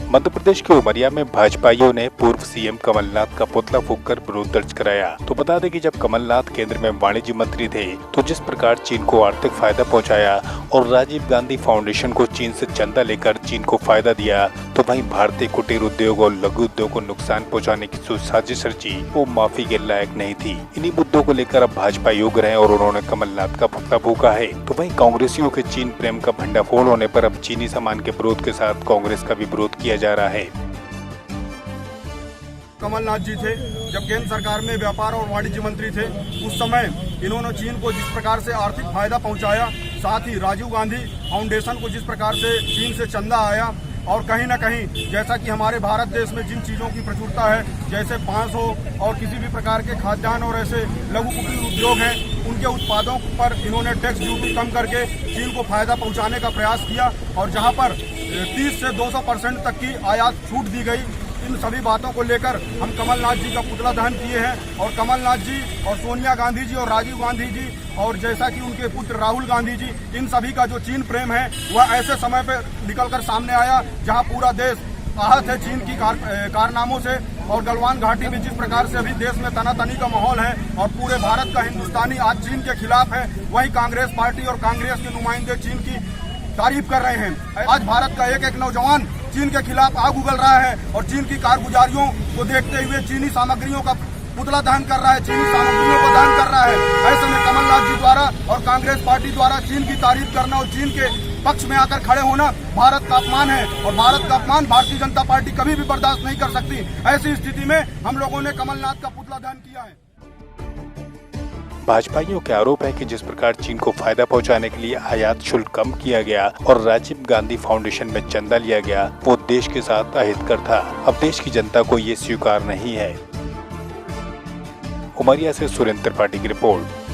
मध्य प्रदेश के उमरिया में भाजपाइयों ने पूर्व सीएम कमलनाथ का पुतला फूंककर विरोध दर्ज कराया। तो बता दें कि जब कमलनाथ केंद्र में वाणिज्य मंत्री थे तो जिस प्रकार चीन को आर्थिक फायदा पहुंचाया और राजीव गांधी फाउंडेशन को चीन से चंदा लेकर चीन को फायदा दिया, तो वहीं भारतीय कुटीर उद्योग और लघु उद्योग को नुकसान पहुँचाने की जो साजिश रची वो माफी के लायक नहीं थी। इन्हीं मुद्दों को लेकर अब भाजपा योग्य है और उन्होंने कमलनाथ का पुतला फूंका है। तो वहीं कांग्रेसियों के चीन प्रेम का भंडाफोड़ होने पर अब चीनी सामान के विरोध के साथ कांग्रेस का भी विरोध किया जा रहा है। कमलनाथ जी थे जब केंद्र सरकार में व्यापार और वाणिज्य मंत्री थे, उस समय इन्होंने चीन को जिस प्रकार से आर्थिक फायदा पहुंचाया, साथ ही राजीव गांधी फाउंडेशन को जिस प्रकार से चीन से चंदा आया, और कहीं न कहीं जैसा कि हमारे भारत देश में जिन चीज़ों की प्रचुरता है, जैसे बांस हो और किसी भी प्रकार के खाद्यान्न और ऐसे लघु कुटीर उद्योग हैं, उनके उत्पादों पर इन्होंने टैक्स ड्यूटी कम करके चीन को फायदा पहुंचाने का प्रयास किया और जहां पर 30 से 200% तक की आयात छूट दी गई। इन सभी बातों को लेकर हम कमलनाथ जी का पुतला दहन किए हैं और कमलनाथ जी और सोनिया गांधी जी और राजीव गांधी जी और जैसा कि उनके पुत्र राहुल गांधी जी, इन सभी का जो चीन प्रेम है वह ऐसे समय पे निकलकर सामने आया जहां पूरा देश आहत है चीन की कारनामों से। और गलवान घाटी में जिस प्रकार से अभी देश में तनातनी का माहौल है और पूरे भारत का हिंदुस्तानी आज चीन के खिलाफ है, वही कांग्रेस पार्टी और कांग्रेस के नुमाइंदे चीन की तारीफ कर रहे हैं। आज भारत का एक एक नौजवान चीन के खिलाफ आग उगल रहा है और चीन की कारगुजारियों को देखते हुए चीनी सामग्रियों का पुतला दहन कर रहा है, चीनी सामग्रियों को दहन कर रहा है। ऐसे में कमलनाथ जी द्वारा और कांग्रेस पार्टी द्वारा चीन की तारीफ करना और चीन के पक्ष में आकर खड़े होना भारत का अपमान है और भारत का अपमान भारतीय जनता पार्टी कभी भी बर्दाश्त नहीं कर सकती। ऐसी स्थिति में हम लोगों ने कमलनाथ का पुतला दहन किया है। भाजपाइयों के आरोप है कि जिस प्रकार चीन को फायदा पहुंचाने के लिए आयात शुल्क कम किया गया और राजीव गांधी फाउंडेशन में चंदा लिया गया, वो देश के साथ अहितकर था। अब देश की जनता को ये स्वीकार नहीं है। उमरिया से सुरेंद्र त्रिपाठी की रिपोर्ट।